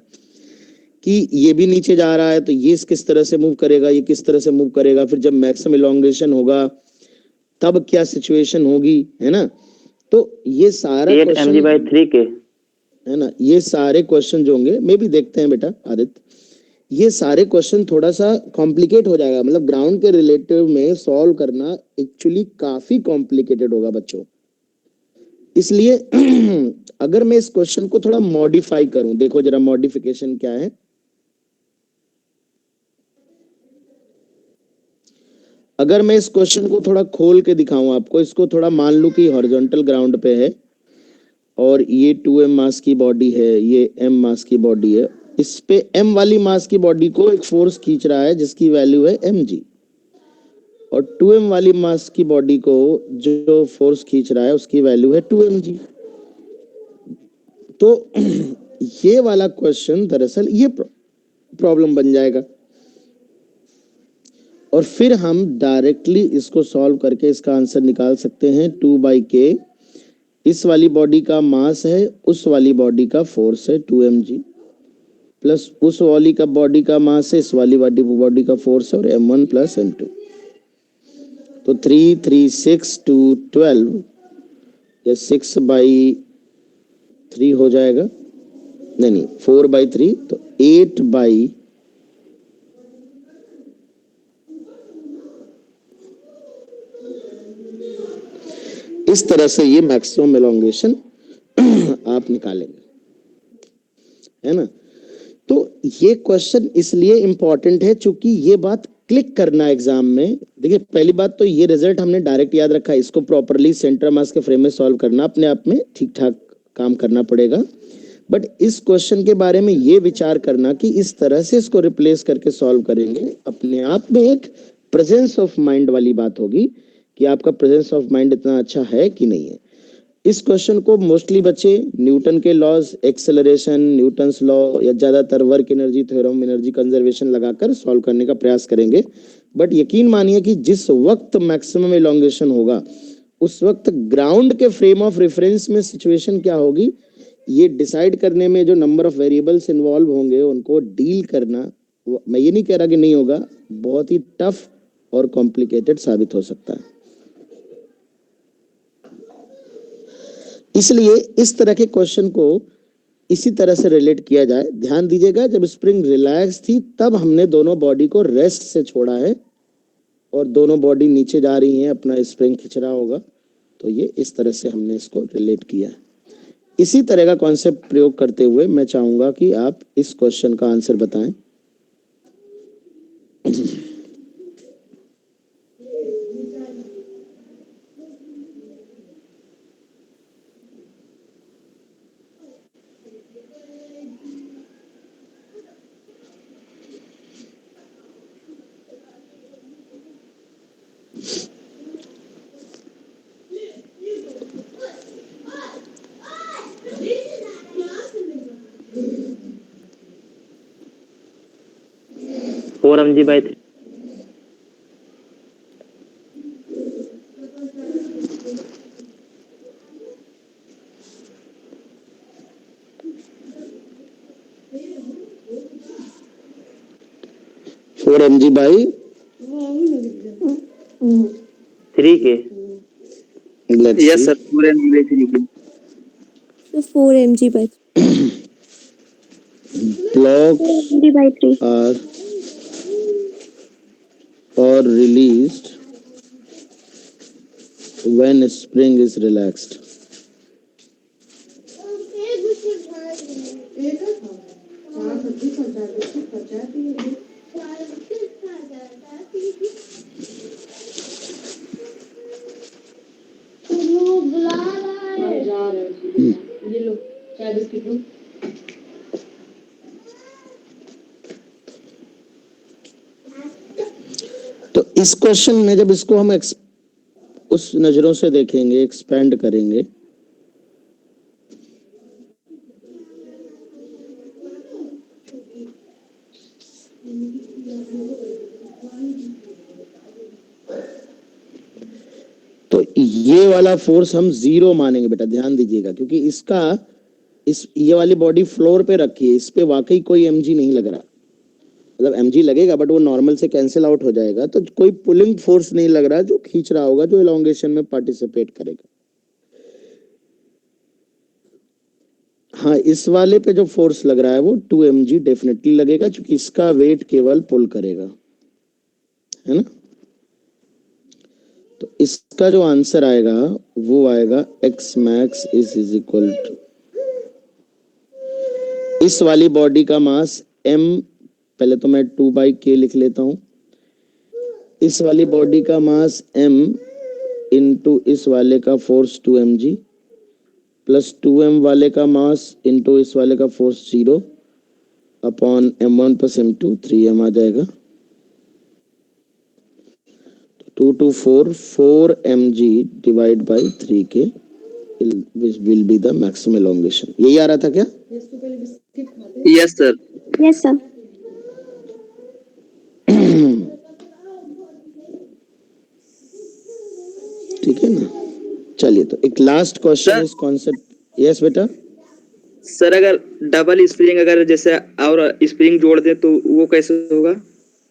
कि ये भी नीचे जा रहा है तो ये किस तरह से मूव करेगा, ये किस तरह से मूव करेगा, फिर जब मैक्सिमम इलोंगेशन होगा तब क्या सिचुएशन होगी, है ना? तो ये सारा 8 mg/3 के, है ना, ये सारे क्वेश्चन जो होंगे मे भी देखते हैं बेटा आदित्य, ये सारे क्वेश्चन थोड़ा सा कॉम्प्लिकेट हो जाएगा। मतलब ग्राउंड के रिलेटिव में सॉल्व करना एक्चुअली काफी कॉम्प्लिकेटेड होगा बच्चों। इसलिए अगर मैं इस क्वेश्चन को थोड़ा मॉडिफाई करूं, देखो जरा मॉडिफिकेशन क्या है। अगर मैं इस क्वेश्चन को थोड़ा खोल के दिखाऊं आपको, इसको थोड़ा मान लूं कि हॉरिजॉन्टल ग्राउंड पे है और ये 2m मास की बॉडी है, ये m मास की बॉडी है, इस पे m वाली मास की बॉडी को एक फोर्स खींच रहा है जिसकी वैल्यू है mg, और 2m वाली मास की बॉडी को जो फोर्स खींच रहा है उसकी वैल्यू है 2mg। तो ये वाला क्वेश्चन दरअसल ये प्रॉब्लम बन जाएगा और फिर हम डायरेक्टली इसको सॉल्व करके इसका आंसर निकाल सकते हैं। 2/k इस वाली बॉडी का मास है, उस वाली बॉडी का फोर्स है 2mg, प्लस उस वाली का बॉडी का मास है, इस वाली बॉडी का फोर्स है, और m1 प्लस m2। तो 3, 3, 6, 2, 12 या 6/3 हो जाएगा, नहीं 4/3, तो 8/, इस तरह से ये मैक्सिमम एलोंगेशन आप निकालेंगे, है ना? तो ये क्वेश्चन इसलिए इंपॉर्टेंट है चूंकि ये बात क्लिक करना एग्जाम में। देखिए पहली बात तो ये रिजल्ट हमने डायरेक्ट याद रखा है, इसको प्रॉपरली सेंटर मास के फ्रेम में सॉल्व करना अपने आप में ठीक ठाक काम करना पड़ेगा। बट इस क्वेश्चन के बारे में ये विचार करना कि इस तरह से इसको रिप्लेस करके सॉल्व करेंगे, अपने आप में एक प्रेजेंस ऑफ माइंड वाली बात होगी कि आपका प्रेजेंस ऑफ माइंड इतना अच्छा है कि नहीं है। इस क्वेश्चन को मोस्टली बच्चे न्यूटन के लॉज, एक्सेलरेशन, न्यूटन्स लॉ या ज्यादातर work energy theorem, energy conservation लगाकर सॉल्व करने का प्रयास करेंगे। बट यकीन मानिए कि जिस वक्त मैक्सिमम एलोंगेशन होगा उस वक्त ग्राउंड के फ्रेम ऑफ रेफरेंस में सिचुएशन क्या होगी ये डिसाइड करने में जो नंबर ऑफ वेरिएबल्स इन्वॉल्व होंगे उनको डील करना, मैं ये नहीं कह रहा कि नहीं होगा, बहुत ही टफ और कॉम्प्लिकेटेड साबित हो सकता है। इसलिए इस तरह के क्वेश्चन को इसी तरह से रिलेट किया जाए। ध्यान दीजिएगा, जब स्प्रिंग रिलैक्स थी तब हमने दोनों बॉडी को रेस्ट से छोड़ा है और दोनों बॉडी नीचे जा रही हैं, अपना स्प्रिंग खिंच रहा होगा, तो ये इस तरह से हमने इसको रिलेट किया है। इसी तरह का कॉन्सेप्ट प्रयोग करते हुए मैं चाहूंगा कि आप इस क्वेश्चन का आंसर बताएं। Four M G by 3। Four M G by 3 के। यस सर, पूरे मिले थे। So 4 mg by blocks 3 by 3. are or released when spring is relaxed. तो इस क्वेश्चन में जब इसको हम उस नजरों से देखेंगे, एक्सपेंड करेंगे, तो ये वाला फोर्स हम 0 मानेंगे बेटा, ध्यान दीजिएगा, क्योंकि ये वाली बॉडी फ्लोर पे रखी है, इस पे वाकई कोई mg नहीं लग रहा, मतलब mg लगेगा बट वो नॉर्मल से कैंसिल आउट हो जाएगा, तो कोई पुलिंग फोर्स नहीं लग रहा जो खींच रहा होगा, जो एलोंगेशन में पार्टिसिपेट करेगा। हाँ, इस वाले पे जो फोर्स लग रहा है वो 2 mg डेफिनेटली लगेगा, क्योंकि इसका वेट केवल पुल करेगा, है ना। तो इसका जो आंसर आएगा वो आएगा x max is equal to, इस वाली बॉडी का मास m, पहले तो मैं 2/k लिख लेता हूं, इस वाली बॉडी का मास m इंटू इस वाले का फोर्स 2 mg प्लस 2m वाले का मास इंटू इस वाले का force 0 upon m1 plus m2, 3m आ जाएगा। 2 to 4 mg divide by 3k will be the maximum elongation। यही आ रहा था क्या? Yes sir. Yes sir. ठीक है ना। चलिए, तो एक लास्ट क्वेश्चन इस कॉन्सेप्ट। यस बेटा। सर अगर डबल स्प्रिंग अगर जैसे और स्प्रिंग जोड़ दे तो वो कैसे होगा?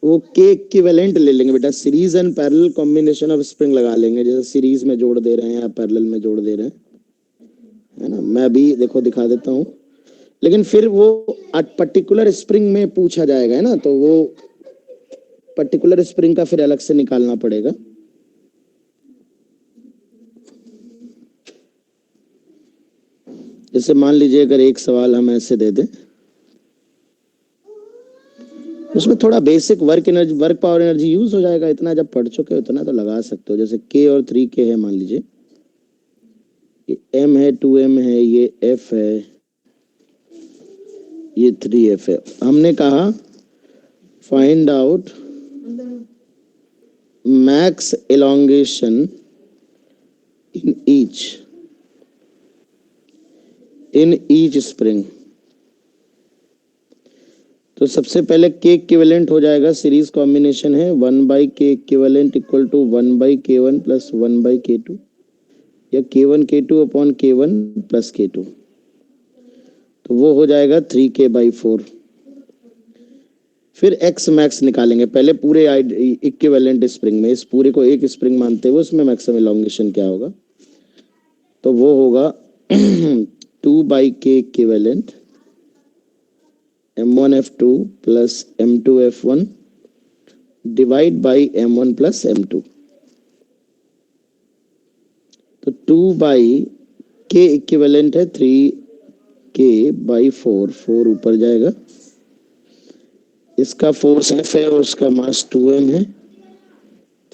वो के इक्विवेलेंट ले लेंगे बेटा, series and parallel combination of spring लगा लेंगे, जैसे सीरीज में जोड़ दे रहे हैं या पैरेलल में जोड़ दे रहे हैं, है ना। मैं अभी देखो दिखा देता हूँ, लेकिन फिर वो पर्टिकुलर स्प्रिंग में पूछा जाएगा, है ना, तो वो पर्टिकुलर स्प्रिंग का फिर अलग से निकालना पड़ेगा। जैसे मान लीजिए अगर एक सवाल हम ऐसे दे दें, उसमें थोड़ा basic work power energy use हो जाएगा, इतना जब पढ़ चुके हो इतना तो लगा सकते हो। जैसे k और 3k है, मान लीजिए ये m है, 2m है, ये f है, ये 3f है। हमने कहा find out max elongation in each spring. तो सबसे पहले k इक्विवेलेंट हो जाएगा, सीरीज कॉम्बिनेशन है, 1/k equivalent equal to 1/k1 plus 1/k2 या k1 k2 upon k1 plus k2, तो वो हो जाएगा 3k/4। फिर x मैक्स निकालेंगे, पहले पूरे इक्विवेलेंट स्प्रिंग में, इस पूरे को एक स्प्रिंग मानते हुए उसमें मैक्सिमम एलोंगेशन क्या होगा, तो वो होगा 2/k equivalent m1 f2 plus m2 f1 divide by m1 plus m2। तो 2 बाई के इक्विवेलेंट है 3k बाई 4 ऊपर जाएगा, इसका फोर्स F है और उसका मास 2m है,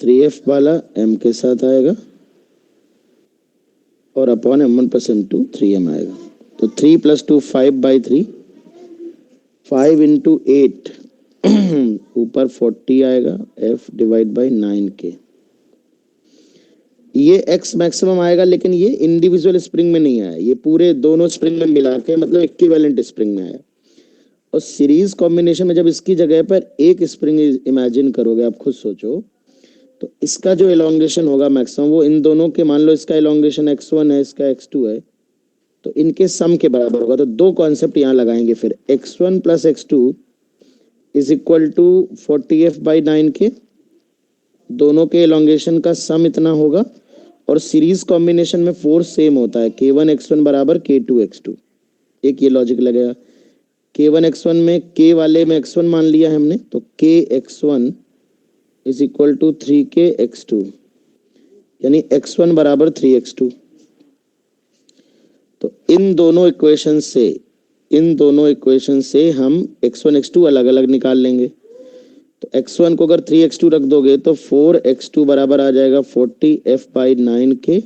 3F वाला m के साथ आएगा और upon m1 plus m2 3m आएगा। तो 3 प्लस 2 5/3, 5 इंटू 8 ऊपर 40 आएगा, F डिवाइड बाई 9k। ये x मैक्सिमम आएगा, लेकिन ये इंडिविजुअल स्प्रिंग में नहीं आया, ये पूरे दोनों स्प्रिंग में मिला के मतलब इक्विवेलेंट स्प्रिंग में आया। और सीरीज कॉम्बिनेशन में जब इसकी जगह पर एक स्प्रिंग इमेजिन करोगे, आप खुद सोचो, तो इसका जो एलोंगेशन होगा मैक्सिमम वो इन दोनों के, मान लो इसका एलोंगेशन x1 है, इसका x2 है, तो इनके सम के बराबर होगा। तो दो कॉन्सेप्ट यहाँ लगाएंगे फिर, x1 plus x2 is equal to 40f by 9k, दोनों के एलोंगेशन का सम इतना होगा। और सीरीज कॉम्बिनेशन में फोर्स सेम होता है, k1 x1 बराबर k2 x2। एक ये लॉजिक लगेगा, k1 x1 में k वाले में x1 मान लिया है हमने, तो k x1 is equal to 3k x2, यानी x1 बराबर 3x2। तो इन दोनों इक्वेशन से हम x1 x2 अलग अलग निकाल लेंगे। तो x1 को अगर 3x2 रख दोगे तो 4x2 बराबर आ जाएगा 40f बाई 9k,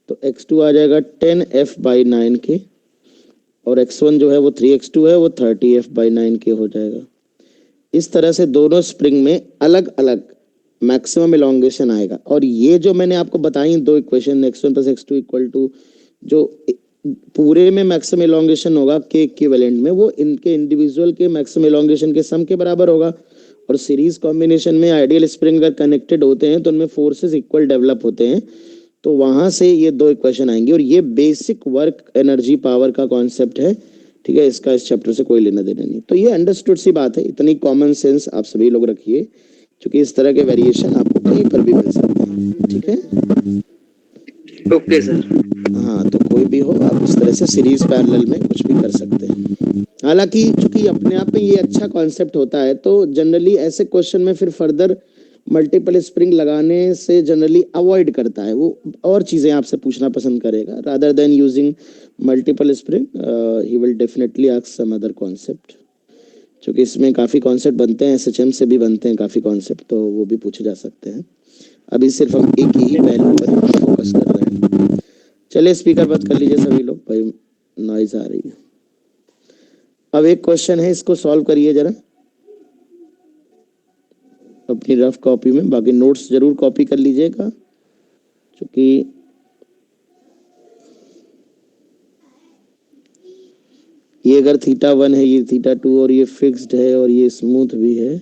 तो x2 आ जाएगा 10f बाई 9k, और x1 जो है वो 3x2 है, वो 30f बाई 9k हो जाएगा। इस तरह से दोनों स्प्रिंग में अलग अलग मैक्सिमम एलोंगेशन आएगा। और ये जो मैंने आपको बताई दो equation, x1 plus x2 equal to, जो पूरे में मैक्सिमम एलोंगेशन होगा के इक्विवेलेंट में, वो इनके इंडिविजुअल के मैक्सिमम एलोंगेशन के सम के बराबर होगा। और सीरीज कॉम्बिनेशन में आइडियल स्प्रिंग अगर कनेक्टेड होते हैं तो उनमें फोर्सेस इक्वल डेवलप होते हैं, तो वहां से ये दो इक्वेशन आएंगी। और ये बेसिक वर्क एनर्जी पावर का कॉन्सेप्ट है, ठीक है, इसका इस चैप्टर से कोई लेना देना नहीं। तो ये अंडरस्टूड सी बात है, इतनी कॉमन सेंस आप सभी लोग रखिए, क्योंकि इस तरह के वेरिएशन आपको कहीं पर भी मिल सकते हैं, ठीक है। Okay sir. हाँ, तो कोई भी हो आप इस तरह से सीरीज पैरेलल में कुछ भी कर सकते हैं। हालांकि चूंकि अपने आप में ये अच्छा कॉन्सेप्ट होता है, तो जनरली ऐसे क्वेश्चन में फिर फर्दर मल्टीपल स्प्रिंग लगाने से जनरली अवॉइड करता है, वो और चीजें आपसे पूछना पसंद करेगा rather than using multiple spring. He will definitely ask some other concept, क्योंकि इसमें काफी कॉन्सेप्ट बनते हैं, एसएचएम से भी बनते हैं काफी कॉन्सेप्ट, तो वो भी पूछे जा सकते हैं। अभी सिर्फ हम एक ही पहलू पर फोकस कर रहे हैं। चलिए स्पीकर बंद कर लीजिए सभी लोग, भाई नॉइज आ रही है। अब एक क्वेश्चन है, इसको सॉल्व करिए जरा अपनी रफ कॉपी में, बाकी नोट्स जरूर कॉपी कर लीजिएगा, क्योंकि ये अगर θ1 है, ये θ2, और ये फिक्स्ड है और ये स्मूथ भी है,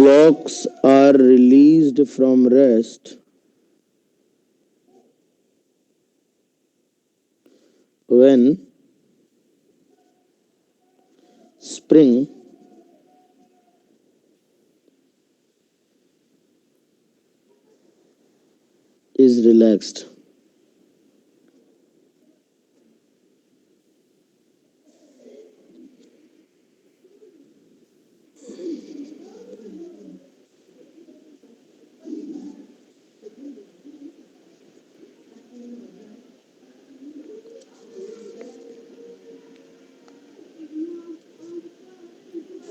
blocks are released from rest when spring is relaxed.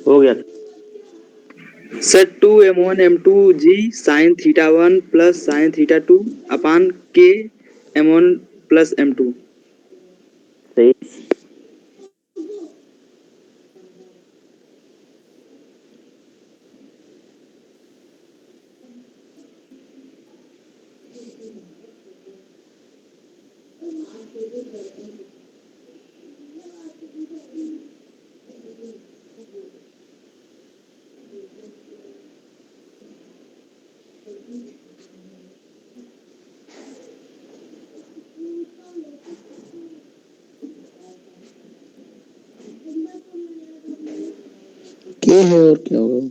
हो गया। Sir 2m1m2g sin θ1 plus sin θ2 upon k m1 plus m2। सही। के है और क्या होगा।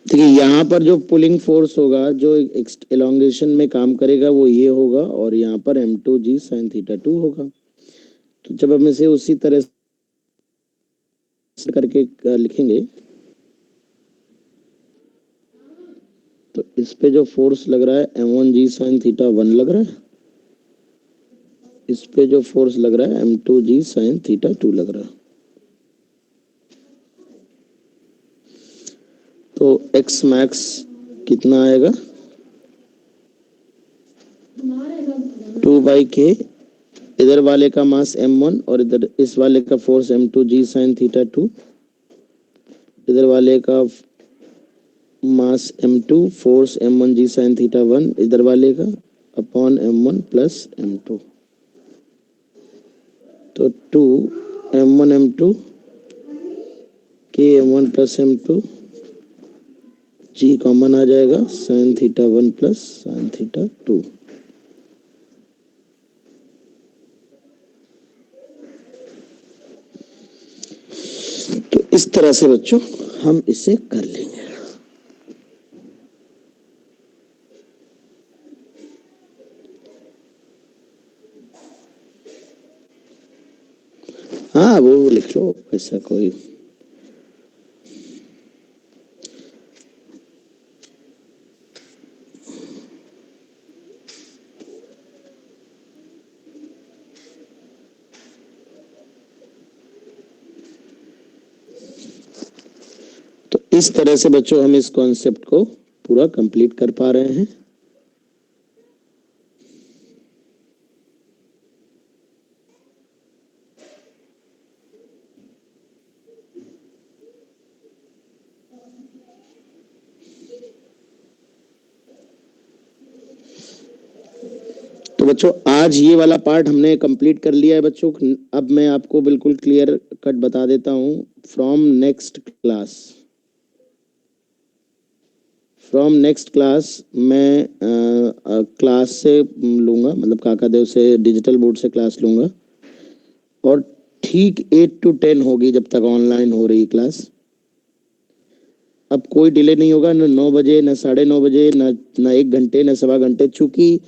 देखिए यहाँ पर जो पुलिंग फोर्स होगा, जो एलोंगेशन में काम करेगा वो ये होगा, और यहाँ पर m2g sin थीटा 2 होगा। तो जब हम इसे उसी तरह से करके लिखेंगे तो इस पे जो फोर्स लग रहा है m1g sin थीटा 1 लग रहा है, इस पे जो फोर्स लग रहा है m2g sin थीटा 2 लग रहा है। तो x मैक्स कितना आएगा, 2/k, इधर वाले का मास m1 और इधर इस वाले का फोर्स m2g sin थीटा 2, इधर वाले का मास m2, force m1g sin theta 1 इधर वाले का, अपॉन m1 प्लस m2। तो 2 m1 m2 k m1 plus m2, g common आ जाएगा, sin theta 1 plus sin theta 2। तो इस तरह से बच्चों हम इसे कर लेंगे। हाँ वो लिख लो, ऐसा कोई तो इस तरह से बच्चों हम इस कॉन्सेप्ट को पूरा कंप्लीट कर पा रहे हैं। तो बच्चों आज ये वाला पार्ट हमने कंप्लीट कर लिया है बच्चों। अब मैं आपको बिल्कुल क्लियर कट बता देता हूँ, फ्रॉम नेक्स्ट क्लास मैं क्लास से लूंगा, मतलब काकादेव से डिजिटल बोर्ड से क्लास लूंगा, और ठीक 8 to 10 होगी जब तक ऑनलाइन हो रही क्लास। अब कोई डिले नहीं होगा, न 9 बजे, न 9:30 बजे, न 1 घंटे, न 1.25 घंटे। चूंकि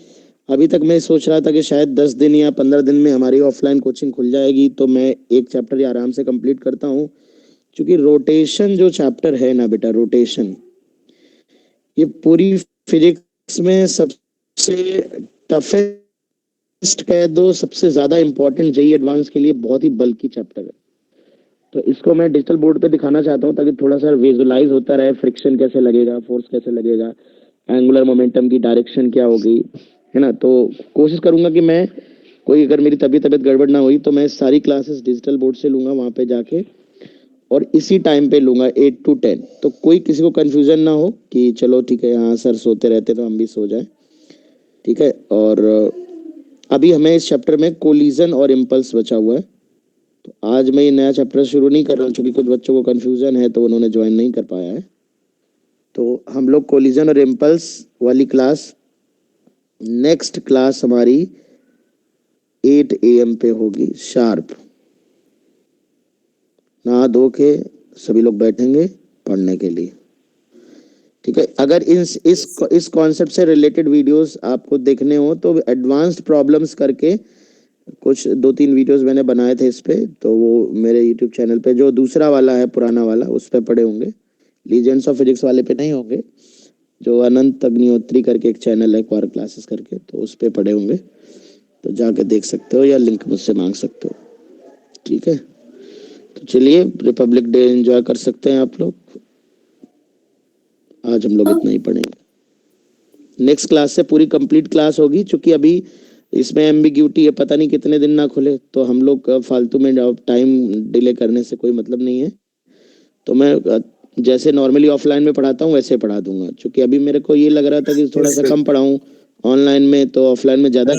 अभी तक मैं सोच रहा था कि शायद 10 दिन या 15 दिन में हमारी ऑफलाइन कोचिंग खुल जाएगी, तो मैं एक चैप्टर ही आराम से कंप्लीट करता हूँ। क्योंकि रोटेशन जो चैप्टर है ना बेटा, रोटेशन ये पूरी फिजिक्स में सबसे टफेस्ट कह दो, सबसे ज्यादा इंपॉर्टेंट जेईई एडवांस के लिए बहुत ही बल्कि चैप्टर है। तो इसको मैं डिजिटल बोर्ड पे दिखाना चाहता हूँ ताकि थोड़ा सा विजुअलाइज होता रहे, फ्रिक्शन कैसे लगेगा, फोर्स कैसे लगेगा, एंगुलर मोमेंटम की डायरेक्शन क्या होगी, है ना। तो कोशिश करूंगा कि मैं कोई, अगर मेरी तबीयत गड़बड़ ना हुई तो मैं सारी क्लासेस डिजिटल बोर्ड से लूंगा वहां पे जाके, और इसी टाइम पे लूंगा 8 to 10। तो कोई किसी को कंफ्यूजन ना हो कि चलो ठीक है हाँ सर सोते रहते तो हम भी सो जाए, ठीक है। और अभी हमें इस चैप्टर में कोलिजन और इम्पल्स बचा हुआ है। तो आज मैं ये नया चैप्टर शुरू नहीं कर रहा हूँ, क्योंकि कुछ बच्चों को कंफ्यूजन है तो उन्होंने ज्वाइन नहीं कर पाया है। तो हम लोग कोलिजन और इम्पल्स वाली क्लास नेक्स्ट क्लास हमारी 8 AM पे होगी शार्प। नहा धो के सभी लोग बैठेंगे पढ़ने के लिए, ठीक है। अगर इस कॉन्सेप्ट से रिलेटेड वीडियोस आपको देखने हो तो एडवांस्ड प्रॉब्लम्स करके कुछ 2-3 वीडियोस मैंने बनाए थे इस पे, तो वो मेरे यूट्यूब चैनल पे जो दूसरा वाला है पुराना वाला उस पे पड़े होंगे, लीजेंड्स ऑफ फिजिक्स वाले पे नहीं होंगे। जो अनंत अग्निहोत्री करके एक चैनल है क्वार क्लासेस करके, तो उस पे पड़े होंगे, तो जाके देख सकते हो या लिंक मुझसे मांग सकते हो, ठीक है। तो चलिए रिपब्लिक डे एंजॉय कर सकते हैं आप लोग। आज हम लोग इतना ही पढ़ेंगे, नेक्स्ट क्लास से पूरी कंप्लीट क्लास होगी। चूंकि अभी इसमें एम्बिग्यूटी है, पता नहीं कितने दिन ना खुले, तो हम लोग फालतू में टाइम डिले करने से कोई मतलब नहीं है। तो मैं जैसे नॉर्मली ऑफलाइन में पढ़ाता हूँ वैसे पढ़ा दूंगा, क्योंकि अभी मेरे को ये लग रहा था कि थोड़ा सा कम पढ़ाऊँ ऑनलाइन में, तो ऑफलाइन में ज्यादा